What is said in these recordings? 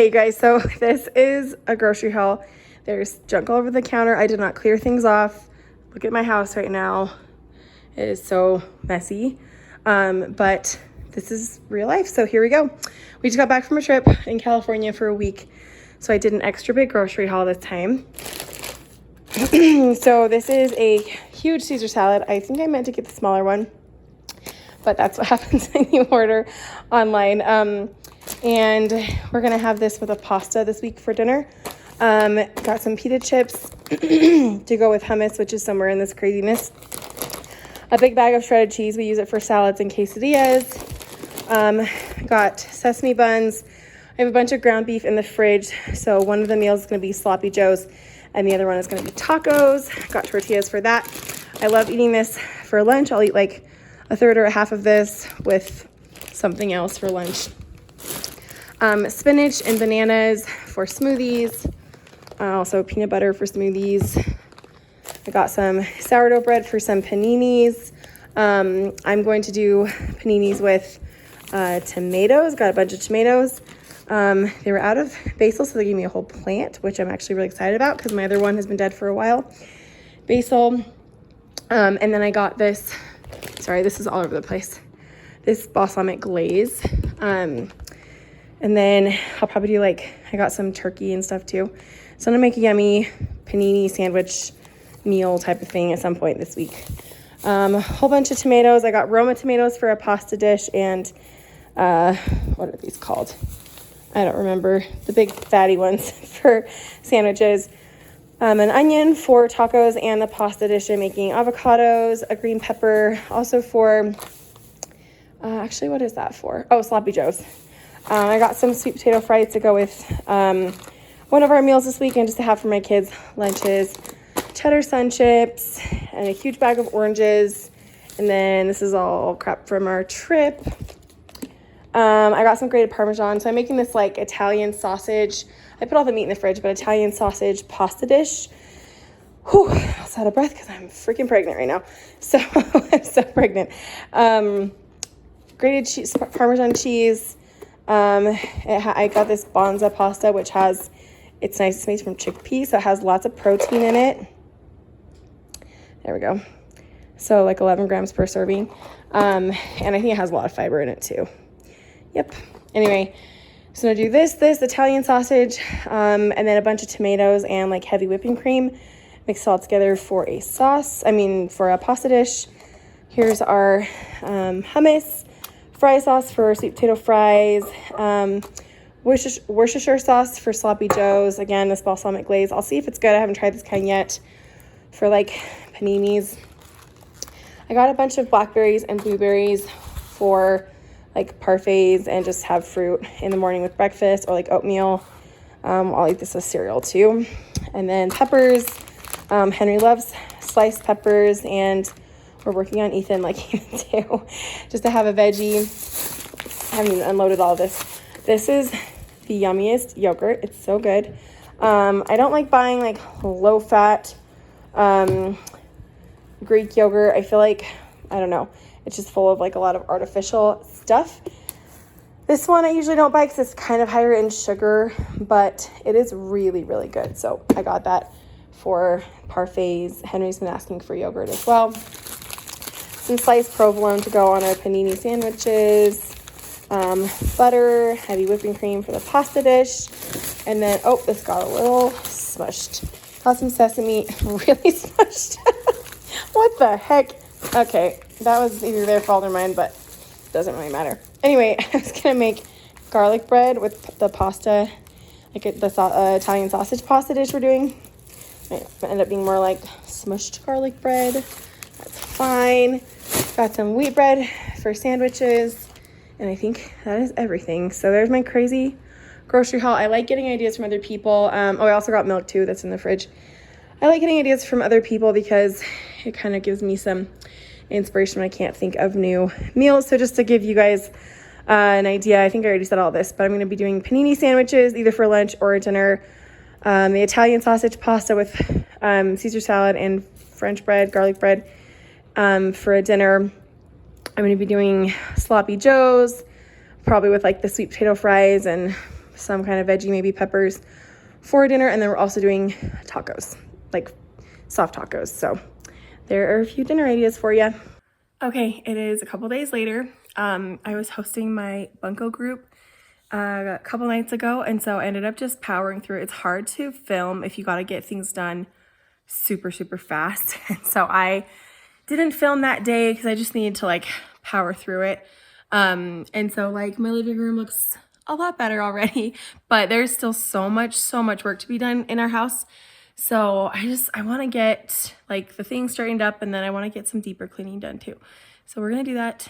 Okay, you guys, so this is a grocery haul. There's junk all over the counter. I did not clear things off. Look at my house right now. It is so messy, but this is real life. So here we go. We just got back from a trip in California for a week. So I did an extra big grocery haul this time. So this is a huge Caesar salad. I think I meant to get the smaller one, but that's what happens when you order online. And we're gonna have this with a pasta this week for dinner. Got some pita chips to go with hummus, which is somewhere in this craziness. A big bag of shredded cheese. We use it for salads and quesadillas. Got sesame buns. I have a bunch of ground beef in the fridge. So one of the meals is gonna be sloppy joes and the other one is gonna be tacos. Got tortillas for that. I love eating this for lunch. I'll eat like a third or a half of this with something else for lunch. Spinach and bananas for smoothies. Also peanut butter for smoothies. I got some sourdough bread for some paninis. I'm going to do paninis with tomatoes. Got a bunch of tomatoes. They were out of basil, so they gave me a whole plant, which I'm actually really excited about because my other one has been dead for a while. Basil. And then I got this, sorry, this is all over the place, this balsamic glaze. And then I'll probably do I got some turkey and stuff too. So I'm gonna make a yummy panini sandwich meal type of thing at some point this week. A whole bunch of tomatoes. I got Roma tomatoes for a pasta dish and what are these called? I don't remember. The big fatty ones for sandwiches. An onion for tacos and the pasta dish I'm making. Avocados, a green pepper. Also for, actually what is that for? Oh, sloppy joes. I got some sweet potato fries to go with one of our meals this weekend just to have for my kids' lunches. Cheddar sun chips and a huge bag of oranges. And then this is all crap from our trip. I got some grated Parmesan. So I'm making this Italian sausage. I put all the meat in the fridge, but Italian sausage pasta dish. Whew, I was out of breath because I'm freaking pregnant right now. So I'm so pregnant. Grated cheese, Parmesan cheese. I got this Bonza pasta, which has, it's nice, it's made from chickpeas, so it has lots of protein in it. There we go. So 11 grams per serving. And I think it has a lot of fiber in it too. Yep. Anyway, so I'm gonna do this Italian sausage, and then a bunch of tomatoes and heavy whipping cream. Mix it all together for a sauce, for a pasta dish. Here's our hummus. Fry sauce for sweet potato fries, Worcestershire sauce for sloppy joes. Again, this balsamic glaze. I'll see if it's good. I haven't tried this kind yet. For paninis. I got a bunch of blackberries and blueberries for parfaits and just have fruit in the morning with breakfast or oatmeal. I'll eat this with cereal too. And then peppers. Henry loves sliced peppers and we're working on Ethan Ethan too, just to have a veggie. I haven't even unloaded all this. This is the yummiest yogurt. It's so good. I don't like buying low-fat Greek yogurt. I feel I don't know, it's just full of a lot of artificial stuff. This one I usually don't buy because it's kind of higher in sugar, but it is really, really good. So I got that for parfaits. Henry's been asking for yogurt as well. Some sliced provolone to go on our panini sandwiches, butter, heavy whipping cream for the pasta dish, and then, oh, this got a little smushed. Got some sesame, really smushed. What the heck? Okay, that was either their fault or mine, but it doesn't really matter. Anyway, I was gonna make garlic bread with the pasta, the Italian sausage pasta dish we're doing. It ended up being more smushed garlic bread. That's fine. Got some wheat bread for sandwiches. And I think that is everything. So there's my crazy grocery haul. I like getting ideas from other people. I also got milk too that's in the fridge. I like getting ideas from other people because it kind of gives me some inspiration when I can't think of new meals. So just to give you guys an idea, I think I already said all this, but I'm going to be doing panini sandwiches either for lunch or dinner. The Italian sausage pasta with Caesar salad and French bread, garlic bread. For a dinner, I'm going to be doing sloppy joes, probably with the sweet potato fries and some kind of veggie, maybe peppers for dinner. And then we're also doing tacos, like soft tacos. So there are a few dinner ideas for you. Okay, it is a couple days later. I was hosting my bunko group a couple nights ago, and so I ended up just powering through it. It's hard to film if you got to get things done super fast. And so I didn't film that day because I just needed to like power through it. And so like my living room looks a lot better already, but there's still so much work to be done in our house. So I want to get like the things straightened up, and then I want to get some deeper cleaning done too. So we're going to do that.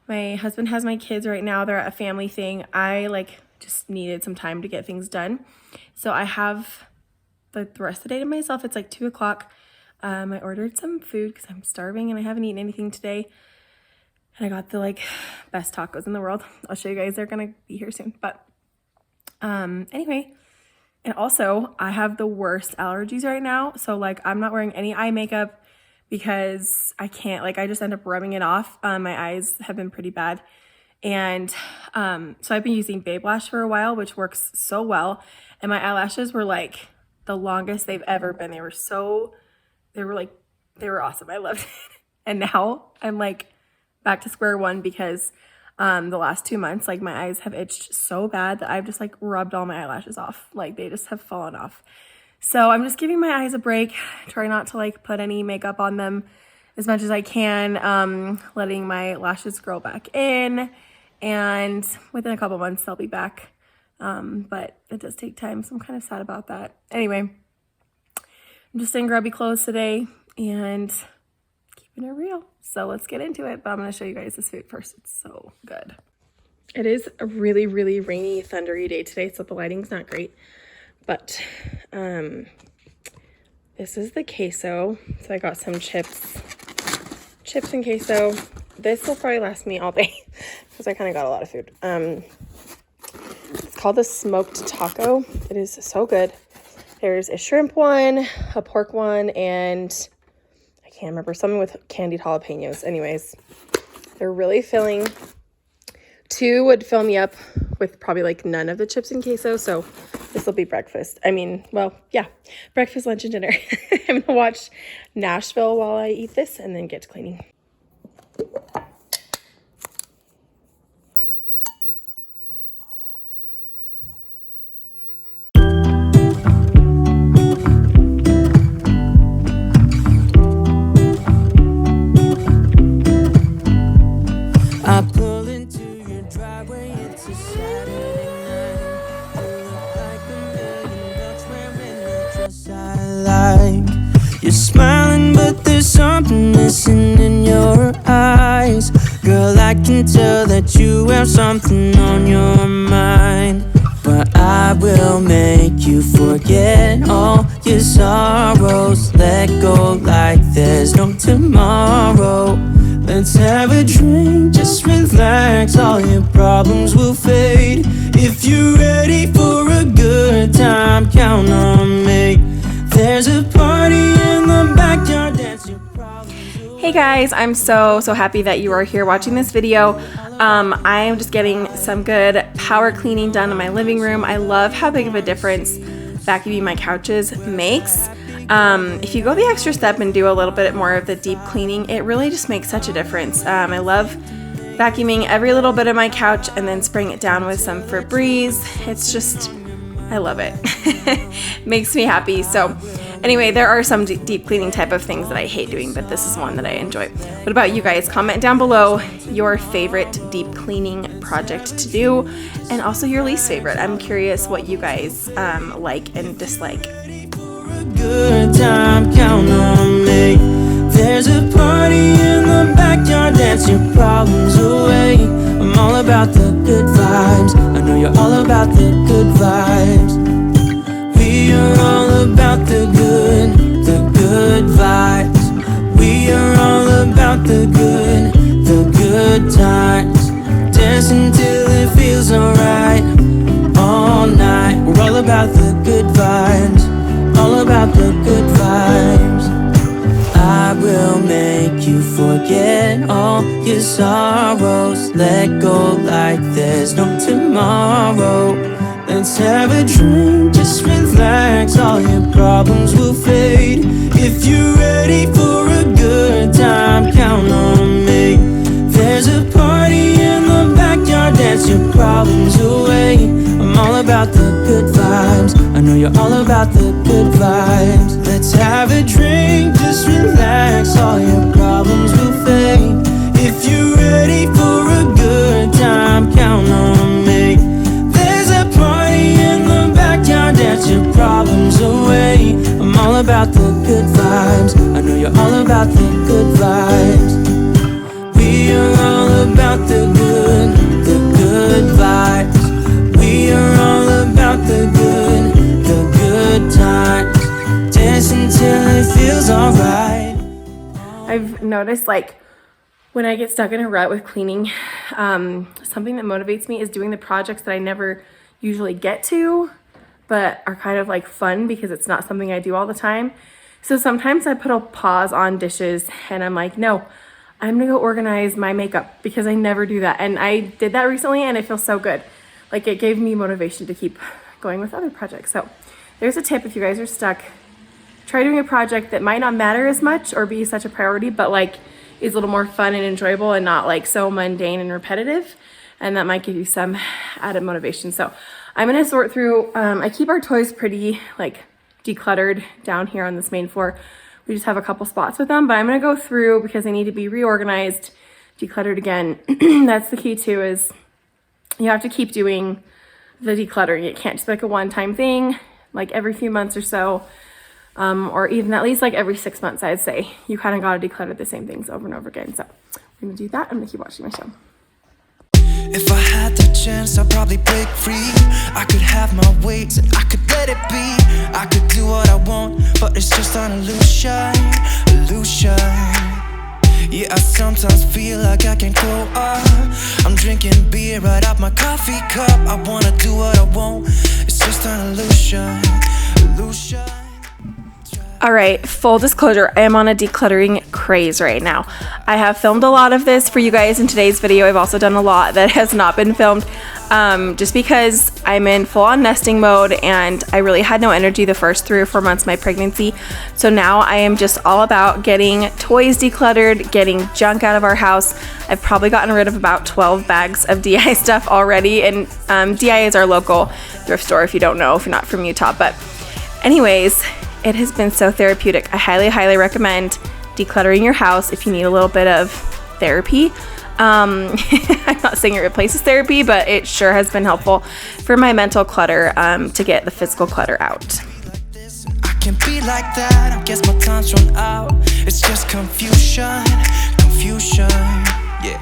My husband has my kids right now. They're at a family thing. I like just needed some time to get things done. So I have the rest of the day to myself. It's like 2 o'clock. I ordered some food because I'm starving and I haven't eaten anything today. And I got the like best tacos in the world. I'll show you guys. They're going to be here soon. But anyway, and also I have the worst allergies right now. So like I'm not wearing any eye makeup because I can't, like I just end up rubbing it off. My eyes have been pretty bad. And so I've been using Babe Lash for a while, which works so well. And my eyelashes were like the longest they've ever been. They were awesome. I loved it. And now I'm like back to square one because the last 2 months, like my eyes have itched so bad that I've just like rubbed all my eyelashes off. Like they just have fallen off. So I'm just giving my eyes a break. Try not to like put any makeup on them as much as I can. Letting my lashes grow back in, and within a couple months they'll be back. But it does take time, so I'm kind of sad about that. Anyway, I'm just in grubby clothes today and keeping it real. So let's get into it. But I'm going to show you guys this food first. It's so good. It is a really rainy, thundery day today, so the lighting's not great. But this is the queso. So I got some chips and queso. This will probably last me all day because I kind of got a lot of food. It's called the smoked taco. It is so good. There's a shrimp one, a pork one, and I can't remember, something with candied jalapenos. Anyways, they're really filling. 2 would fill me up with probably like none of the chips and queso. So this will be breakfast. I mean, well, yeah, breakfast, lunch, and dinner. I'm gonna watch Nashville while I eat this and then get to cleaning. I pull into your driveway, it's a Saturday night. You look like $1,000,000 wearing a dress I like. You're smiling, but there's something missing in your eyes. Girl, I can tell that you have something on your mind. But I will make you forget all your sorrows. Let go like there's no tomorrow. Let's have a drink, just relax, all your problems will fade. If you're ready for a good time, count on me. There's a party in the backyard, dance your problems away. Hey guys, I'm so happy that you are here watching this video. I'm just getting some good power cleaning done in my living room. I love how big of a difference vacuuming my couches makes. If you go the extra step and do a little bit more of the deep cleaning, it really just makes such a difference. I love vacuuming every little bit of my couch and then spraying it down with some Febreze. It's just, I love it. Makes me happy. So anyway, there are some deep cleaning type of things that I hate doing, but this is one that I enjoy. What about you guys? Comment down below your favorite deep cleaning project to do, and also your least favorite. I'm curious what you guys like and dislike. Good time, count on me. There's a party in the backyard, dance your problems away. I'm all about the good vibes. I know you're all about the good vibes. We are all about the good vibes. We are all about the good times. Dance until it feels alright. All night, we're all about the good vibes. All about the good vibes. I will make you forget all your sorrows. Let go like there's no tomorrow. Let's have a drink, just relax, all your problems will fade. If you're ready for a good time, count on me. There's a party in the backyard, dance your problems away. I'm all about the good vibes, I know you're all about the good vibes. Let's have a drink, just relax, all your problems will fade. If you're ready for a good time, count on me. There's a party in the backyard, dance your problems away. I'm all about the good vibes, I know you're all about the good vibes. We are all about the good vibes. We are all about the good times. Dance until it feels alright. I've noticed, like, when I get stuck in a rut with cleaning, something that motivates me is doing the projects that I never usually get to, but are kind of like fun because it's not something I do all the time. So sometimes I put a pause on dishes and I'm like, no, I'm gonna go organize my makeup because I never do that. And I did that recently and it feels so good. Like, it gave me motivation to keep going with other projects. So there's a tip if you guys are stuck. Try doing a project that might not matter as much or be such a priority, but like is a little more fun and enjoyable and not like so mundane and repetitive. And that might give you some added motivation. So I'm gonna sort through, I keep our toys pretty like decluttered down here on this main floor. We just have a couple spots with them, but I'm gonna go through because they need to be reorganized, decluttered again. That's the key too, is you have to keep doing the decluttering. It can't just be like a one-time thing, like every few months or so. Or even at least like every 6 months, I'd say. You kind of got to declutter the same things over and over again. So we're going to do that. I'm going to keep watching my show. If I had the chance, I'd probably break free. I could have my ways and I could let it be. I could do what I want, but it's just an illusion. Yeah, I sometimes feel like I can't go up. I'm drinking beer right out my coffee cup. I wanna do what I want, it's just an illusion. All right, full disclosure, I am on a decluttering craze right now. I have filmed a lot of this for you guys in today's video. I've also done a lot that has not been filmed just because I'm in full-on nesting mode and I really had no energy the first 3 or 4 months of my pregnancy. So now I am just all about getting toys decluttered, getting junk out of our house. I've probably gotten rid of about 12 bags of DI stuff already, and DI is our local thrift store if you don't know, if you're not from Utah. But anyways, it has been so therapeutic. I highly recommend decluttering your house if you need a little bit of therapy. I'm not saying it replaces therapy, but it sure has been helpful for my mental clutter to get the physical clutter out. I can be like that, I guess my time's run out. It's just confusion, yeah.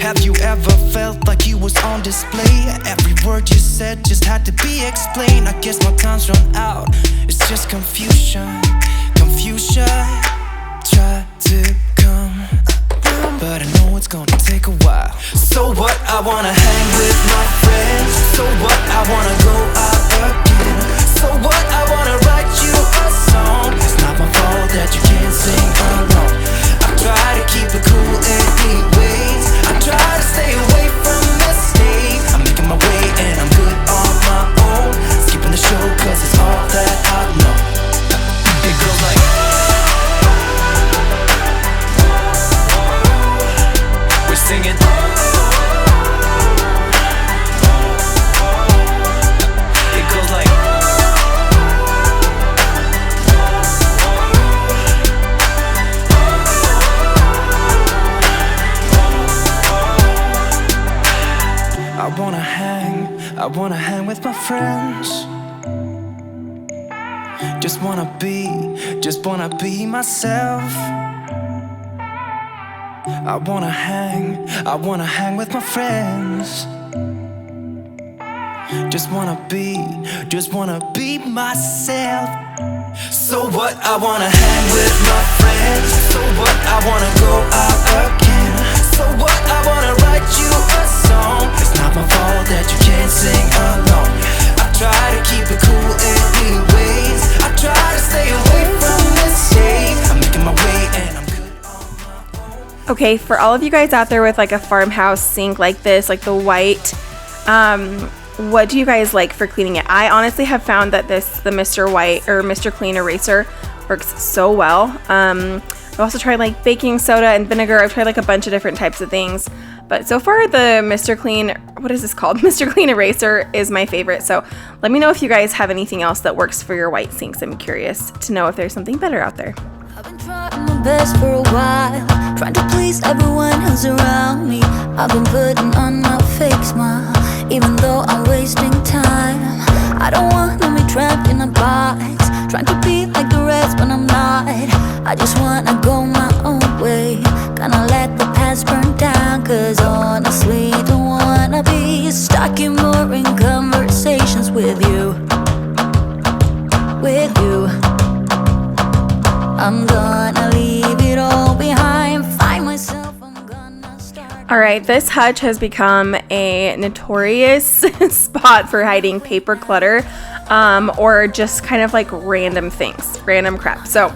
Have you ever felt like you was on display? Every word you said just had to be explained. I guess my time's run out. It's just confusion. Try to come, but I know it's gonna take a while. So what? I wanna hang with my friends. So what? I wanna go out again. So what? I wanna write you a song. It's not my fault that you can't sing along. I try to keep it cool anyways. I try to stay away from mistakes. I'm making my way and I'm good on my own. Skipping the show cause it's all that I know. It goes like, we're singing. It goes like, I wanna hang with my friends. Just wanna be myself. I wanna hang with my friends. Just wanna be myself. So what? I wanna hang with my friends. So what? I wanna go out again. So what? I wanna write you a song. It's not my fault that you can't sing along. I try to keep it cool anyways. I try to stay away from mistakes. I'm making my way and I'm good on my own. Okay, for all of you guys out there with like a farmhouse sink like this, like the white, what do you guys like for cleaning it? I honestly have found that the Mr. White or Mr. Clean eraser works so well. I've also tried like baking soda and vinegar. I've tried like a bunch of different types of things. But so far the Mr. Clean, what is this called? Mr. Clean eraser is my favorite. So let me know if you guys have anything else that works for your white sinks. I'm curious to know if there's something better out there. I've been trying my best for a while, trying to please everyone who's around me. I've been putting on my fake smile, even though I'm wasting time. I don't want to be trapped in a box, trying to be like the rest when I'm not. I just wanna go my own way, gonna let the past burn down. Cause honestly, don't wanna be stuck in boring conversations with you. With you, I'm gonna leave it all behind, find myself, I'm gonna start. All right, this hutch has become a notorious spot for hiding paper clutter, or just kind of like random things, random crap. So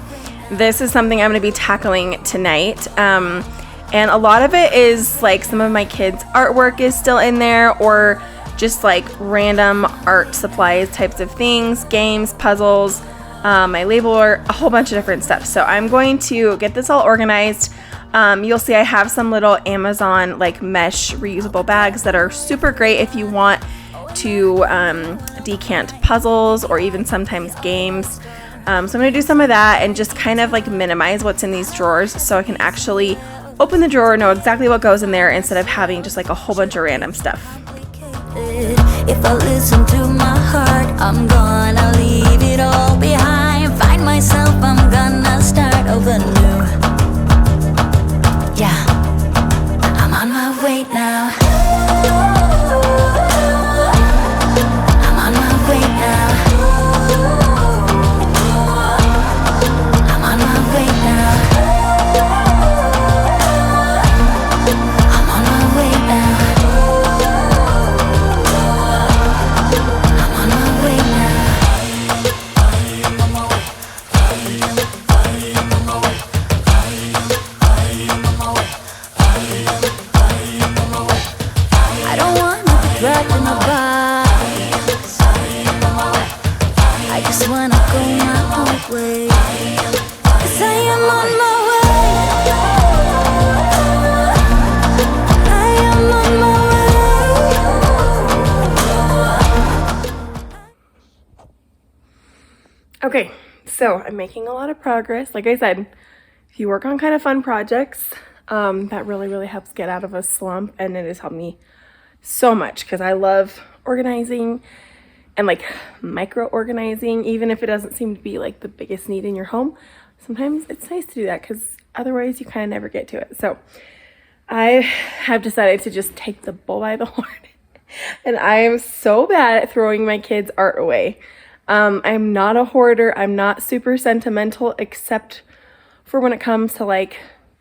this is something I'm going to be tackling tonight. And a lot of it is like some of my kids' artwork is still in there, or just like random art supplies types of things, games, puzzles, my labeler, a whole bunch of different stuff. So I'm going to get this all organized. You'll see I have some little Amazon like mesh reusable bags that are super great if you want to decant puzzles or even sometimes games. So I'm going to do some of that and just kind of like minimize what's in these drawers so I can actually open the drawer, know exactly what goes in there instead of having just like a whole bunch of random stuff. If I listen to my heart, I'm gonna leave it all behind, find myself, I'm gonna start over new. Yeah, I'm on my way now. I'm on my way now. I'm on my way now. I'm on my way now. I'm on my way now. I don't wanna be dragged in a box. I just wanna go my own way. 'Cause I am on my way. I am on my way. Okay, so I'm making a lot of progress. Like I said, if you work on kind of fun projects, that really helps get out of a slump, and it has helped me so much because I love organizing and like micro organizing, even if it doesn't seem to be like the biggest need in your home. Sometimes it's nice to do that because otherwise you kind of never get to it. So I have decided to just take the bull by the horn, and I am so bad at throwing my kids' art away. I'm not a hoarder. I'm not super sentimental, except for when it comes to like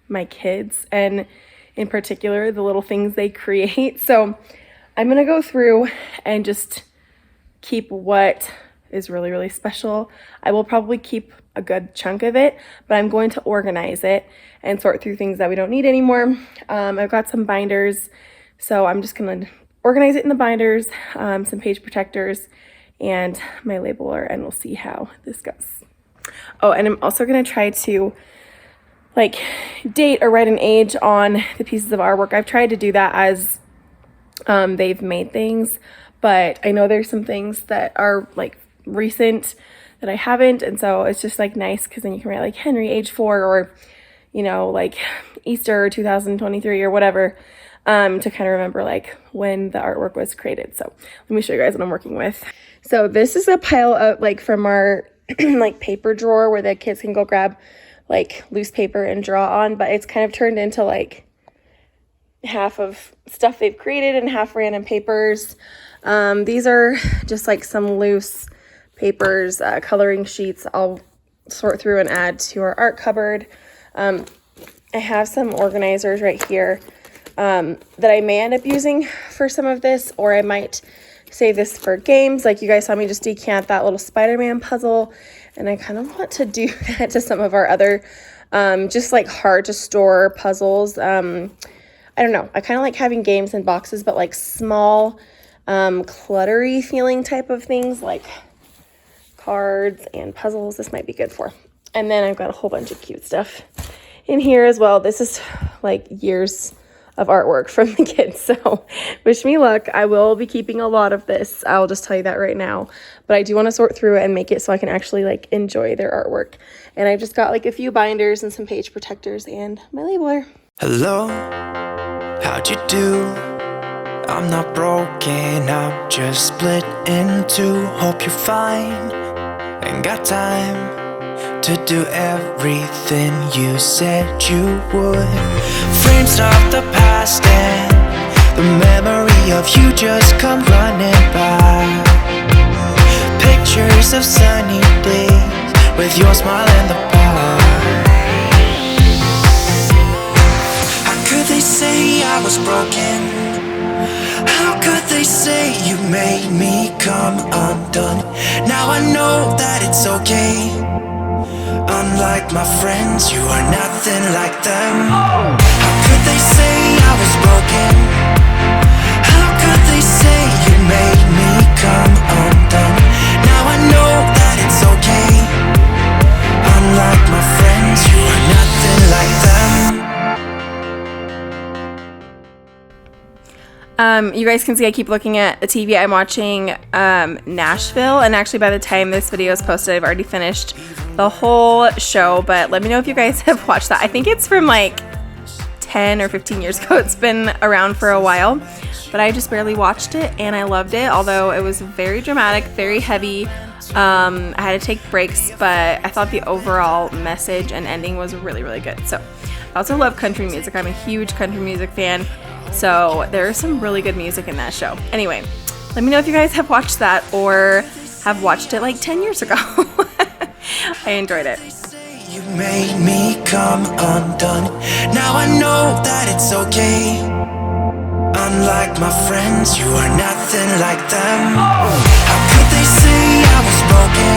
my kids and in particular the little things they create. So I'm gonna go through and just keep what is really special. I will probably keep a good chunk of it, but I'm going to organize it and sort through things that we don't need anymore. I've got some binders, so I'm just gonna organize it in the binders, some page protectors, and my labeler, and we'll see how this goes. Oh, and I'm also gonna try to like date or write an age on the pieces of artwork. I've tried to do that as they've made things, but I know there's some things that are like recent that I haven't, and so it's just like nice because then you can write like Henry age 4, or you know, like Easter 2023 or whatever, to kind of remember like when the artwork was created. So let me show you guys what I'm working with. So this is a pile of like from our like paper drawer where the kids can go grab like loose paper and draw on, but it's kind of turned into like half of stuff they've created and half random papers. These are just like some loose papers, coloring sheets I'll sort through and add to our art cupboard. I have some organizers right here that I may end up using for some of this, or I might save this for games. Like you guys saw me just decant that little Spider-Man puzzle, and I kind of want to do that to some of our other just like hard to store puzzles. I don't know, I kind of like having games in boxes, but like small cluttery feeling type of things like cards and puzzles. This might be good for. And then I've got a whole bunch of cute stuff in here as well. This is like years of artwork from the kids, so wish me luck. I will be keeping a lot of this. I'll just tell you that right now. But I do want to sort through it and make it so I can actually like enjoy their artwork. And I've just got like a few binders and some page protectors and my labeler. Hello, how'd you do? I'm not broken, I'm just split in two. Hope you're fine, ain't got time to do everything you said you would. Frames of the past and the memory of you just come running by. Pictures of sunny days with your smile in the bar. How could they say I was broken? How could they say you made me come undone? Now I know that it's okay. Unlike my friends, you are nothing like them. How could they say I was broken? How could they say you made me come undone? Now I know that it's okay. Unlike my friends, you are nothing like them. You guys can see I keep looking at the TV. I'm watching Nashville, and actually by the time this video is posted, I've already finished the whole show, but let me know if you guys have watched that. I think it's from like 10 or 15 years ago. It's been around for a while, but I just barely watched it and I loved it, although it was very dramatic, very heavy. I had to take breaks, but I thought the overall message and ending was really, really good. So I also love country music. I'm a huge country music fan, so there's some really good music in that show. Anyway, let me know if you guys have watched that or have watched it like 10 years ago. I enjoyed it. You made me come undone. Now I know that it's okay. Unlike my friends, you are nothing like them. How could they say I was broken?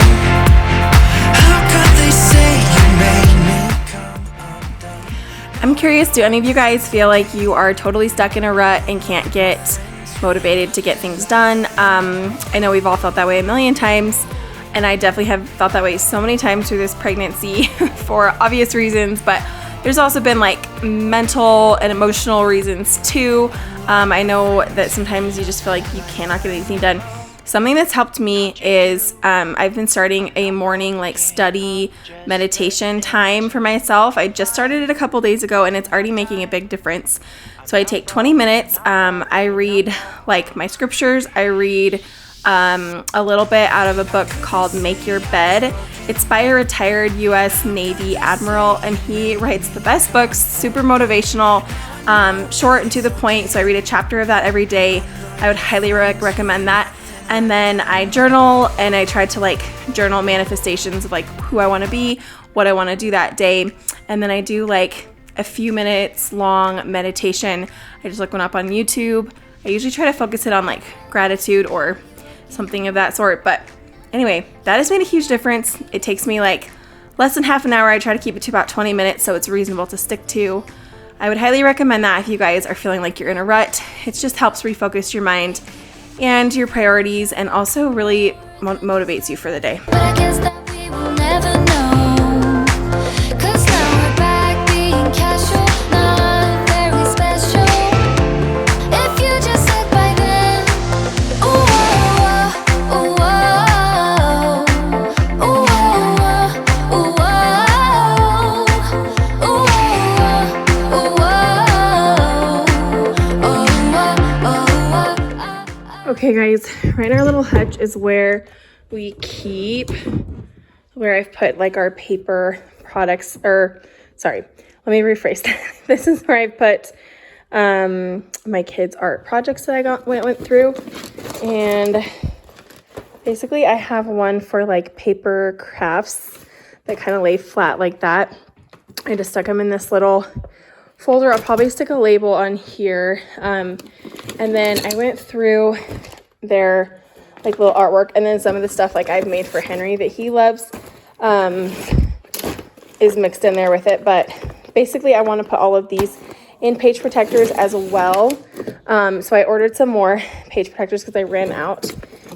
How could they say you made me come undone? I'm curious, do any of you guys feel like you are totally stuck in a rut and can't get motivated to get things done? I know we've all felt that way a million times. And I definitely have felt that way so many times through this pregnancy for obvious reasons, but there's also been like mental and emotional reasons too. I know that sometimes you just feel like you cannot get anything done. Something that's helped me is I've been starting a morning like study meditation time for myself. I just started it a couple days ago and it's already making a big difference. So I take 20 minutes. I read like my scriptures. I read a little bit out of a book called Make Your Bed. It's by a retired U.S. Navy admiral, and he writes the best books, super motivational, short and to the point. So I read a chapter of that every day. I would highly recommend that. And then I journal, and I try to like journal manifestations of like who I want to be, what I want to do that day. And then I do like a few minutes long meditation. I just look one up on YouTube. I usually try to focus it on like gratitude or something of that sort. But anyway, that has made a huge difference. It takes me like less than half an hour. I try to keep it to about 20 minutes so it's reasonable to stick to. I would highly recommend that if you guys are feeling like you're in a rut. It just helps refocus your mind and your priorities, and also really motivates you for the day. But I guess that we will never know. 'Cause now we're back being casual, not very special. If you just said by then, ooh, ooh, ooh, ooh, Okay guys, right in our little hutch is where we keep, where I've put like our paper products, or sorry, let me rephrase that. This is where I put my kids' art projects that I went through. And basically I have one for like paper crafts that kind of lay flat like that. I just stuck them in this little folder. I'll probably stick a label on here. And then I went through their like little artwork, and then some of the stuff like I've made for Henry that he loves is mixed in there with it. But basically I want to put all of these in page protectors as well. So I ordered some more page protectors because I ran out.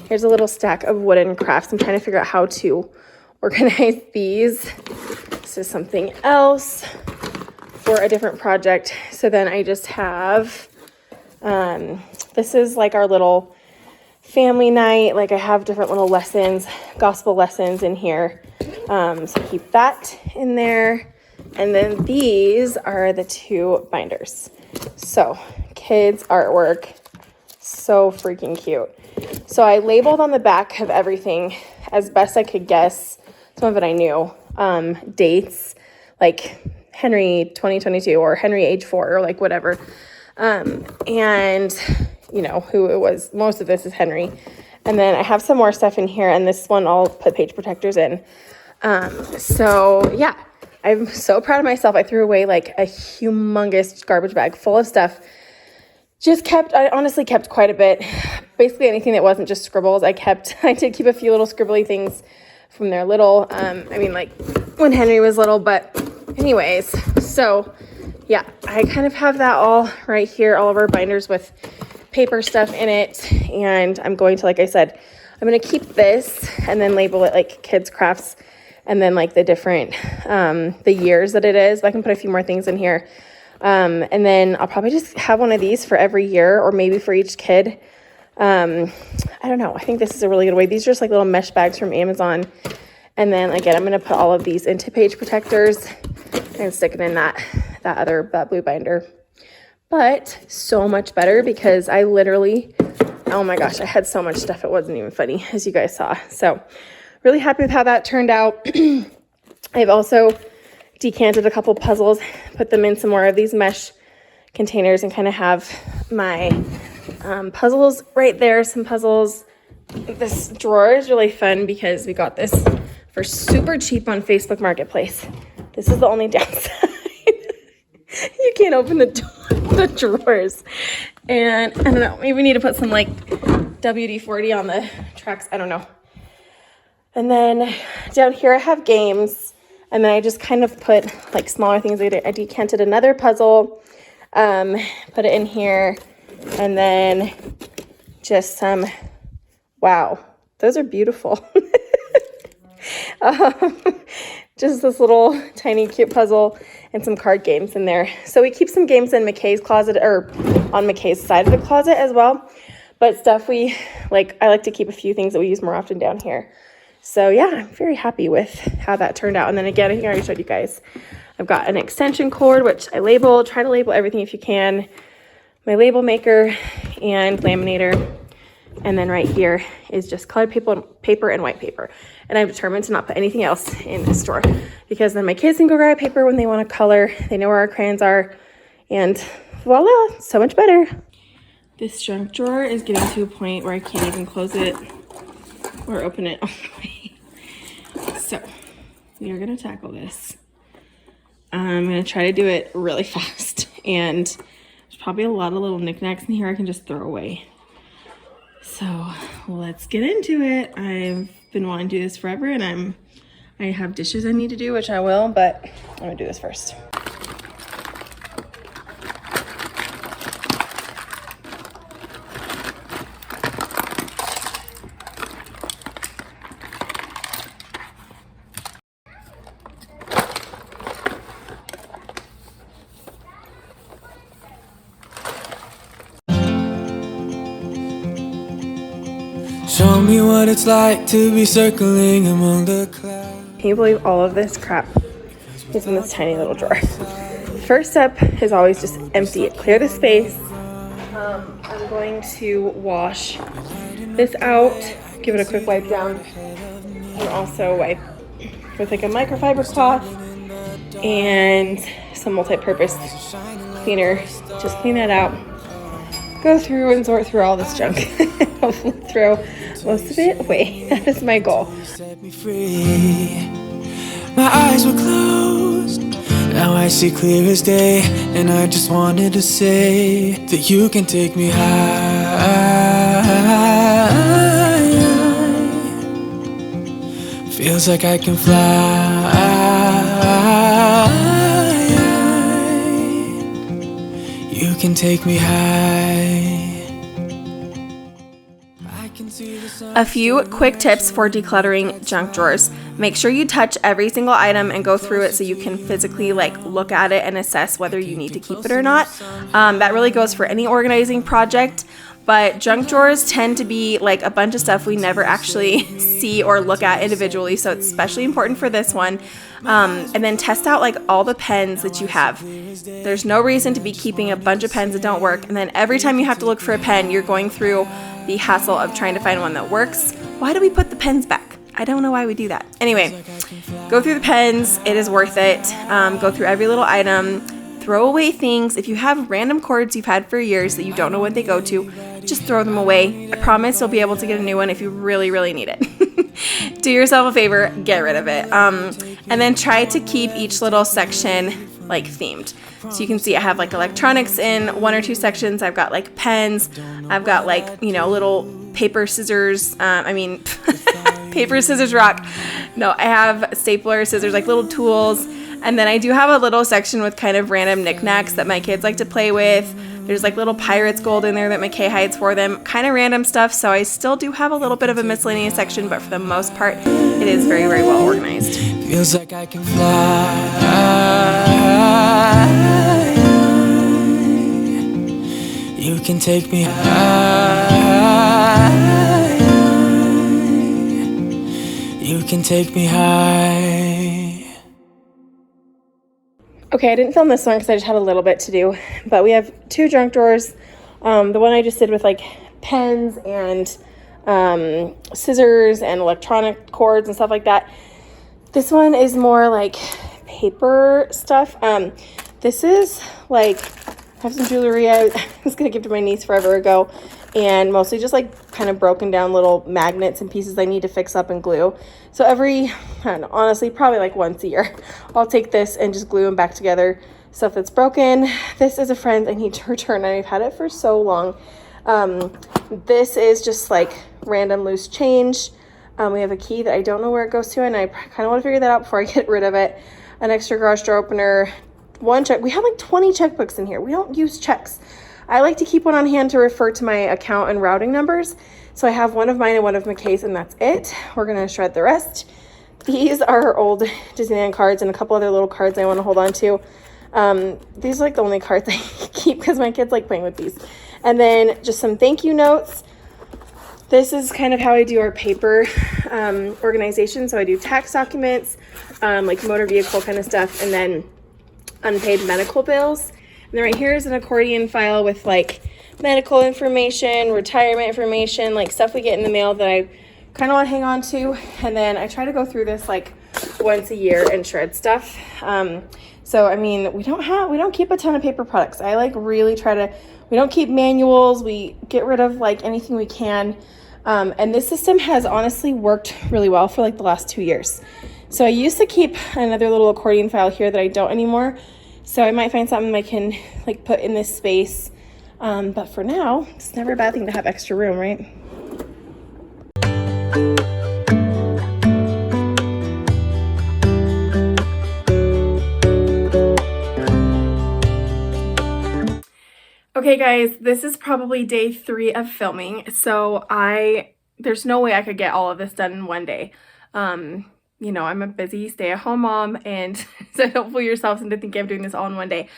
Here's a little stack of wooden crafts. I'm trying to figure out how to organize these. This is something else for a different project. So then I just have, this is like our little family night. Like I have different little lessons, gospel lessons in here. So keep that in there. And then these are the 2 binders. So kids artwork, so freaking cute. So I labeled on the back of everything as best I could guess. Some of it I knew, dates like Henry 2022 or Henry age 4 or like whatever. And you know who it was. Most of this is Henry. And then I have some more stuff in here, and this one I'll put page protectors in. So yeah, I'm so proud of myself. I threw away like a humongous garbage bag full of stuff. I honestly kept quite a bit. Basically anything that wasn't just scribbles, I did keep a few little scribbly things from their little, like when Henry was little, but anyways, so yeah, I kind of have that all right here, all of our binders with paper stuff in it. And I'm going to, like I said, I'm going to keep this and then label it like kids crafts and then like the different, the years that it is. But I can put a few more things in here. And then I'll probably just have one of these for every year or maybe for each kid. I don't know. I think this is a really good way. These are just like little mesh bags from Amazon. And then again, I'm going to put all of these into page protectors and stick it in that other blue binder. But so much better because I literally, oh my gosh, I had so much stuff. It wasn't even funny, as you guys saw. So really happy with how that turned out. I've also decanted a couple puzzles, put them in some more of these mesh containers and kind of have my puzzles right there. Some puzzles. This drawer is really fun because we got this for super cheap on Facebook Marketplace. This is the only downside. You can't open the drawers. And I don't know, maybe we need to put some like WD-40 on the tracks. I don't know. And then down here I have games. And then I just kind of put like smaller things. I decanted another puzzle, put it in here. And then just some, wow, those are beautiful. Just this little tiny cute puzzle and some card games in there. So we keep some games in McKay's closet or on McKay's side of the closet as well. But stuff I like to keep a few things that we use more often down here. So yeah, I'm very happy with how that turned out. And then again, I think I already showed you guys, I've got an extension cord, which I labeled, try to label everything if you can. My label maker and laminator. And then right here is just colored paper and white paper. And I've determined to not put anything else in this drawer because then my kids can go grab paper when they want to color. They know where our crayons are. And voila, so much better. This junk drawer is getting to a point where I can't even close it or open it all the way. So we are going to tackle this. I'm going to try to do it really fast. And there's probably a lot of little knickknacks in here I can just throw away. So let's get into it. I've been wanting to do this forever and I have dishes I need to do, which I will, but I'm gonna do this first. Show me what it's like to be circling among the clouds. Can you believe all of this crap is in this tiny little drawer? First step is always just empty it, clear the space. I'm going to wash this out, give it a quick wipe down, and also wipe with like a microfiber cloth and some multi-purpose cleaner. Just clean that out. Go through and sort through all this junk. Hopefully throw most of it away. That is my goal. Set me free. My eyes were closed. Now I see clear as day. And I just wanted to say that you can take me high. Feels like I can fly. can take me high. A few quick tips for decluttering junk drawers. Make sure you touch every single item and go through it so you can physically look at it and assess whether you need to keep it or not. That really goes for any organizing project, but junk drawers tend to be like a bunch of stuff we never actually see or look at individually, so it's especially important for this one. And then test out all the pens that you have. There's no reason to be keeping a bunch of pens that don't work, and then every time you have to look for a pen, you're going through the hassle of trying to find one that works. Why do we put the pens back? I don't know why we do that. Anyway, go through the pens. It is worth it. Go through every little item. Throw away things. If you have random cords you've had for years that you don't know what they go to, just throw them away. I promise you'll be able to get a new one if you really, really need it. Do yourself a favor, get rid of it. And then try to keep each little section themed. So you can see I have electronics in one or two sections. I've got pens. I've got little paper scissors. Paper scissors rock. No, I have stapler scissors, little tools. And then I do have a little section with kind of random knickknacks that my kids like to play with. There's little pirates gold in there that McKay hides for them. Kind of random stuff. So I still do have a little bit of a miscellaneous section, but for the most part, it is very, very well organized. Feels like I can fly. You can take me high. You can take me high. Okay, I didn't film this one because I just had a little bit to do, but we have two junk drawers. The one I just did with pens and scissors and electronic cords and stuff like that. This one is more paper stuff. This is I have some jewelry I was gonna give to my niece forever ago, and mostly just kind of broken down little magnets and pieces I need to fix up and glue. So every, I don't know, honestly, probably once a year, I'll take this and just glue them back together. Stuff that's broken. This is a friend I need to return, and I've had it for so long. This is just random loose change. We have a key that I don't know where it goes to, and I kind of want to figure that out before I get rid of it. An extra garage door opener, one check. We have 20 checkbooks in here. We don't use checks. I like to keep one on hand to refer to my account and routing numbers. So I have one of mine and one of McKay's, and that's it. We're going to shred the rest. These are old Disneyland cards and a couple other little cards I want to hold on to. These are the only cards I keep because my kids like playing with these. And then just some thank you notes. This is kind of how I do our paper organization. So I do tax documents, motor vehicle kind of stuff, and then unpaid medical bills. And then right here is an accordion file with medical information, retirement information, stuff we get in the mail that I kind of want to hang on to. And then I try to go through this once a year and shred stuff. So I mean, we don't keep a ton of paper products. I really try to. We don't keep manuals. We get rid of anything we can. And this system has honestly worked really well for the last 2 years. So I used to keep another little accordion file here that I don't anymore. So I might find something I can put in this space. But for now, it's never a bad thing to have extra room, right? Okay guys, this is probably day 3 of filming. So there's no way I could get all of this done in one day. I'm a busy stay-at-home mom, and so don't fool yourselves into thinking I'm doing this all in one day.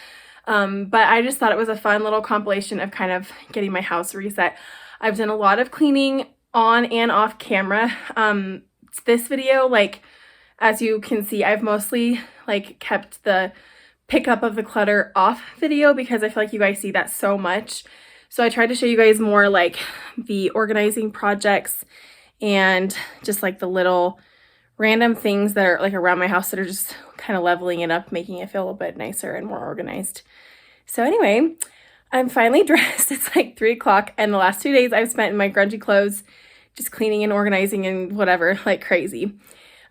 But I just thought it was a fun little compilation of kind of getting my house reset. I've done a lot of cleaning on and off camera. This video, as you can see, I've mostly kept the pickup of the clutter off video because I feel you guys see that so much. So I tried to show you guys more the organizing projects and just the little random things that are around my house that are just kind of leveling it up, making it feel a little bit nicer and more organized. So anyway, I'm finally dressed. It's 3 o'clock, and the last 2 days I've spent in my grungy clothes just cleaning and organizing and whatever crazy.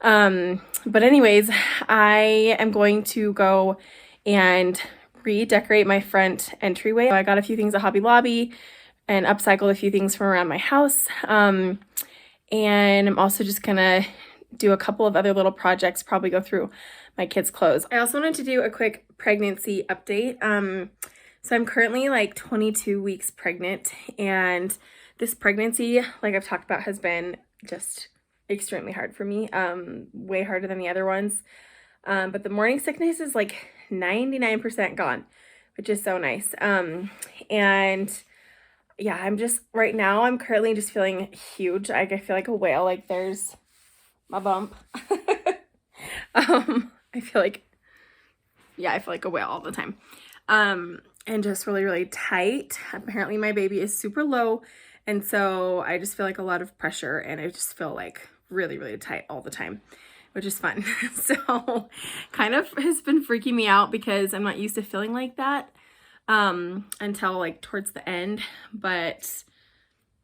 But anyways, I am going to go and redecorate my front entryway. I got a few things at Hobby Lobby and upcycled a few things from around my house. And I'm also just gonna do a couple of other little projects, probably go through my kids' clothes. I also wanted to do a quick pregnancy update. So I'm currently like 22 weeks pregnant, and this pregnancy, like I've talked about, has been just extremely hard for me, way harder than the other ones. But the morning sickness is like 99% gone, which is so nice. And yeah, I'm just, right now, I'm currently just feeling huge. I feel like a whale, like there's my bump. I feel like a whale all the time. And just really, really tight. Apparently my baby is super low. And so I just feel like a lot of pressure, and I just feel like really, really tight all the time, which is fun. So kind of has been freaking me out because I'm not used to feeling like that, until like towards the end, but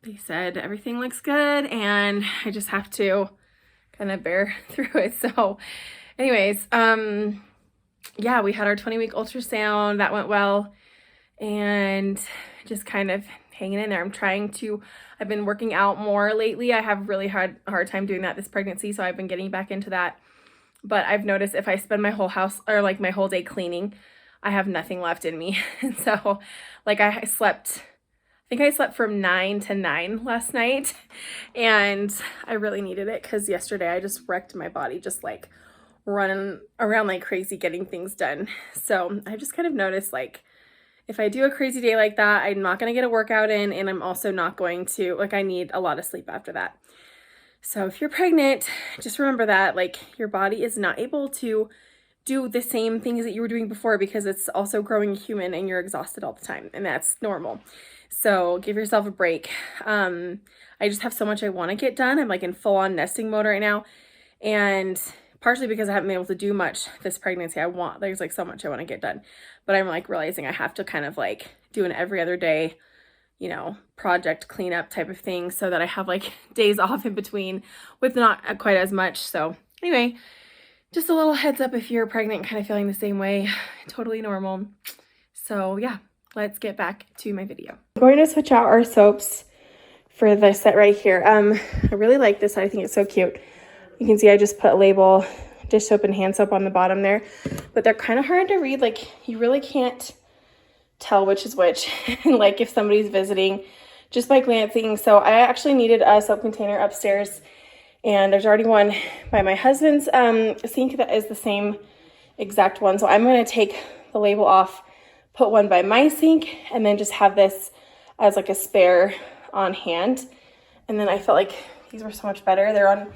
they said everything looks good and I just have to kind of bear through it. So anyways, yeah, we had our 20-week ultrasound. That went well, and just kind of hanging in there. I've been working out more lately. I have really hard time doing that this pregnancy, so I've been getting back into that. But I've noticed if I spend my whole house or like my whole day cleaning, I have nothing left in me. And so like I think I slept from 9 to 9 last night, and I really needed it because yesterday I just wrecked my body, just like running around like crazy getting things done. So I just kind of noticed, like, if I do a crazy day like that, I'm not going to get a workout in, and I'm also not going to, like, I need a lot of sleep after that. So if you're pregnant, just remember that, like, your body is not able to do the same things that you were doing before because it's also growing a human and you're exhausted all the time, and that's normal. So give yourself a break. I just have so much I want to get done. I'm like in full-on nesting mode right now, and partially because I haven't been able to do much this pregnancy. There's like so much I want to get done, but I'm like realizing I have to kind of like do an every other day, project cleanup type of thing, so that I have like days off in between with not quite as much. So anyway, just a little heads up if you're pregnant, kind of feeling the same way, totally normal. So yeah, let's get back to my video. I'm going to switch out our soaps for this set right here. I really like this. I think it's so cute. You can see I just put a label, dish soap and hand soap on the bottom there, but they're kind of hard to read. Like, you really can't tell which is which, like if somebody's visiting, just by glancing. So I actually needed a soap container upstairs, and there's already one by my husband's sink that is the same exact one. So I'm going to take the label off, put one by my sink, and then just have this as like a spare on hand. And then I felt like these were so much better. They're on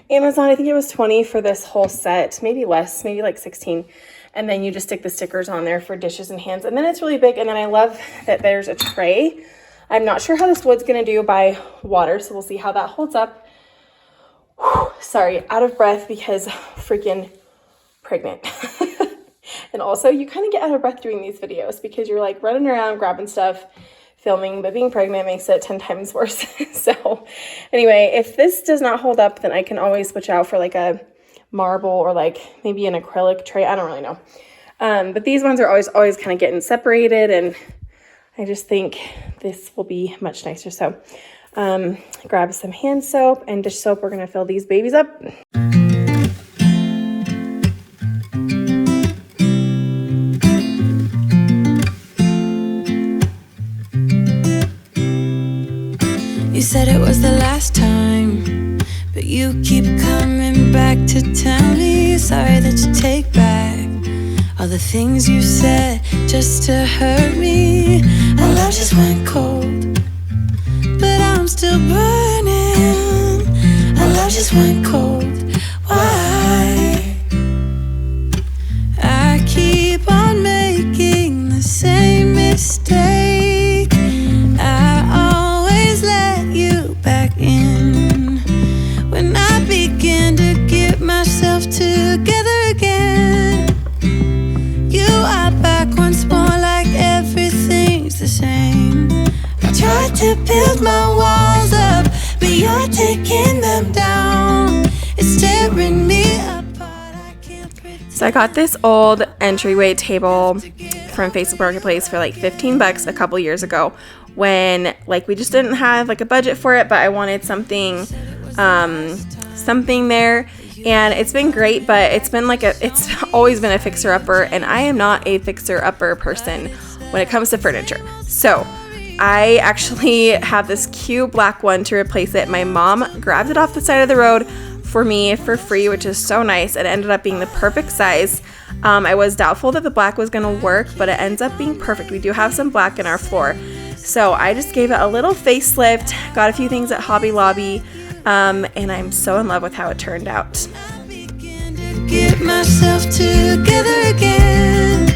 Amazon. I think it was 20 for this whole set, maybe less, maybe like 16. And then you just stick the stickers on there for dishes and hands. And then it's really big. And then I love that there's a tray. I'm not sure how this wood's going to do by water, so we'll see how that holds up. Whew, sorry, out of breath because freaking pregnant. And also, you kind of get out of breath doing these videos because you're like running around, grabbing stuff, filming, but being pregnant makes it 10 times worse. So anyway, if this does not hold up, then I can always switch out for like a marble or like maybe an acrylic tray. I don't really know. But these ones are always kind of getting separated, and I just think this will be much nicer. So grab some hand soap and dish soap. We're going to fill these babies up. You said it was the last time, but you keep coming back to tell me sorry that you take back all the things you said just to hurt me. Our love just went cold, but I'm still burning. Our love just went cold. Why? I keep on making the same mistake. I always let you back in when I begin to get myself together again. You are back once more, like everything's the same. I tried to build my walls up, but you're taking them down. It's tearing me apart. I can't pretend. So I got this old Entryway table from Facebook Marketplace for like $15 a couple years ago, when like we just didn't have like a budget for it, but I wanted something there. And it's been great, but it's been like it's always been a fixer-upper, and I am not a fixer-upper person. when it comes to furniture. So I actually have this cute black one to replace it. My mom grabbed it off the side of the road for me for free, which is so nice. It ended up being the perfect size. I was doubtful that the black was gonna work, but it ends up being perfect. We do have some black in our floor. So I just gave it a little facelift, got a few things at Hobby Lobby, and I'm so in love with how it turned out. Get myself together again.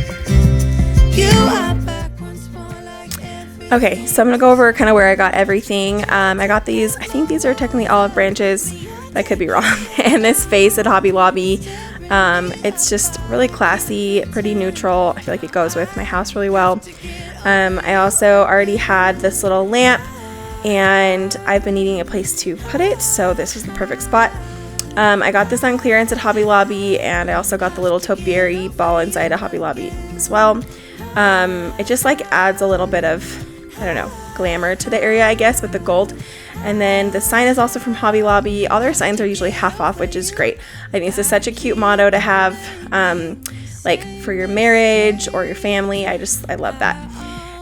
You are back once more like Okay, so I'm gonna go over kind of where I got everything. I got these, I think these are technically olive branches. I could be wrong. And this vase at Hobby Lobby. It's just really classy, pretty neutral. I feel like it goes with my house really well. I also already had this little lamp, and I've been needing a place to put it, so this was the perfect spot. I got this on clearance at Hobby Lobby, and I also got the little topiary ball inside at Hobby Lobby as well. It just like adds a little bit of, I don't know, glamour to the area, I guess, with the gold. And then the sign is also from Hobby Lobby. All their signs are usually half off, which is great. I think this is such a cute motto to have, like for your marriage or your family. I love that.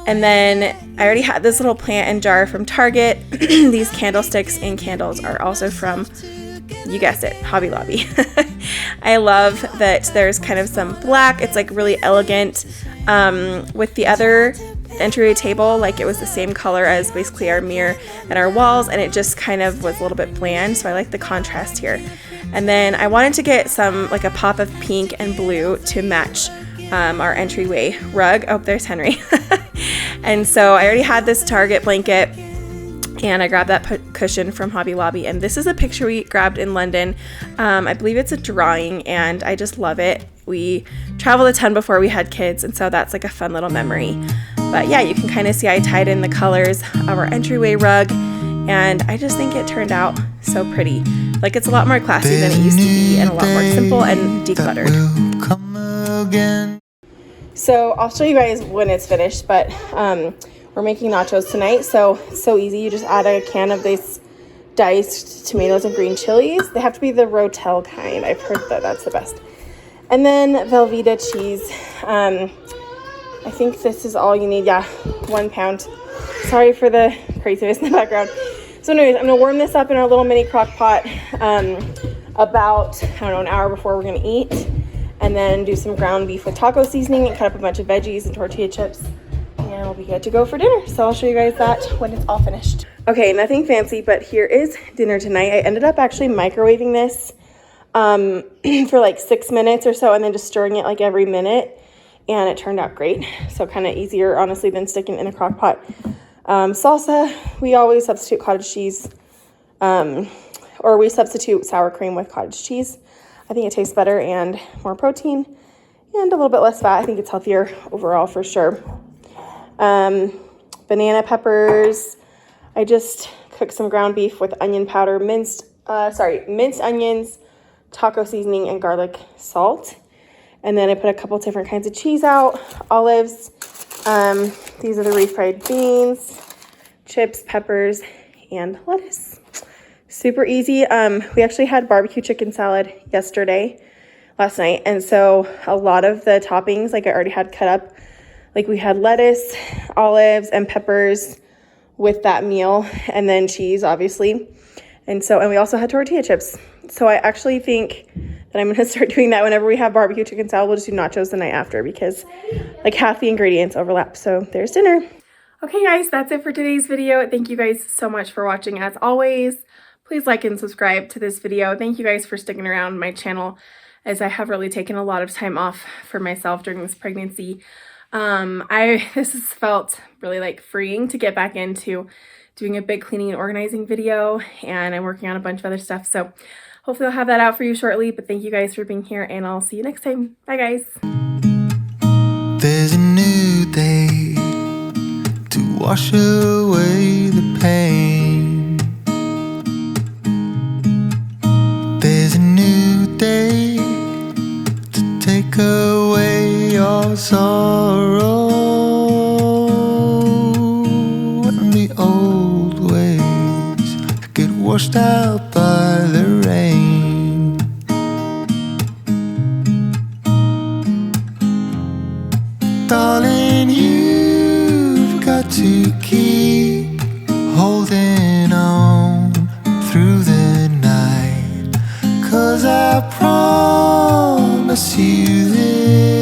And then I already had this little plant and jar from Target. These candlesticks and candles are also from, you guessed it, Hobby Lobby. I love that there's kind of some black. It's like really elegant. With the other entryway table, like it was the same color as basically our mirror and our walls, and it just kind of was a little bit bland, so I like the contrast here. And then I wanted to get some, like a pop of pink and blue to match our entryway rug. Oh, there's Henry. And so I already had this Target blanket, and I grabbed that cushion from Hobby Lobby, and this is a picture we grabbed in London. I believe it's a drawing, and I just love it. We traveled a ton before we had kids, and so that's like a fun little memory. But yeah, you can kind of see I tied in the colors of our entryway rug, and I just think it turned out so pretty. Like it's a lot more classy than it used to be, and a lot more simple and decluttered. So I'll show you guys when it's finished, but we're making nachos tonight, so it's so easy. You just add a can of these diced tomatoes and green chilies. They have to be the Rotel kind. I've heard that that's the best. And then Velveeta cheese. I think this is all you need. Yeah, 1 pound. Sorry for the craziness in the background. So anyways, I'm gonna warm this up in our little mini crock pot about, I don't know, an hour before we're gonna eat. And then do some ground beef with taco seasoning and cut up a bunch of veggies and tortilla chips. And we'll be good to go for dinner. So I'll show you guys that when it's all finished. Okay, nothing fancy, but here is dinner tonight. I ended up actually microwaving this for like 6 minutes or so, and then just stirring it like every minute. And it turned out great. So kind of easier, honestly, than sticking it in a crock pot. Salsa, we always substitute cottage cheese, or we substitute sour cream with cottage cheese. I think it tastes better and more protein and a little bit less fat. I think it's healthier overall for sure. Banana peppers. I just cooked some ground beef with onion powder, minced onions, taco seasoning, and garlic salt. And then I put a couple different kinds of cheese out, olives. These are the refried beans, chips, peppers, and lettuce. Super easy. We actually had barbecue chicken salad last night. And so a lot of the toppings, like I already had cut up, like we had lettuce, olives, and peppers with that meal, and then cheese, obviously. And we also had tortilla chips. So I actually think that I'm gonna start doing that whenever we have barbecue chicken salad. We'll just do nachos the night after because like half the ingredients overlap. So there's dinner. Okay guys, that's it for today's video. Thank you guys so much for watching as always. Please like and subscribe to this video. Thank you guys for sticking around my channel as I have really taken a lot of time off for myself during this pregnancy. This has felt really like freeing to get back into doing a big cleaning and organizing video, and I'm working on a bunch of other stuff. So hopefully I'll have that out for you shortly, but thank you guys for being here, and I'll see you next time. Bye guys. There's a new day to wash away the pain. There's a new day to take away your sorrow, and the old ways get washed out by the rain. Darling, you I promise you this: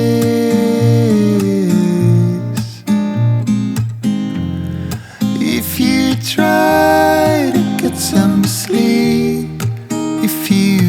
if you try to get some sleep, if you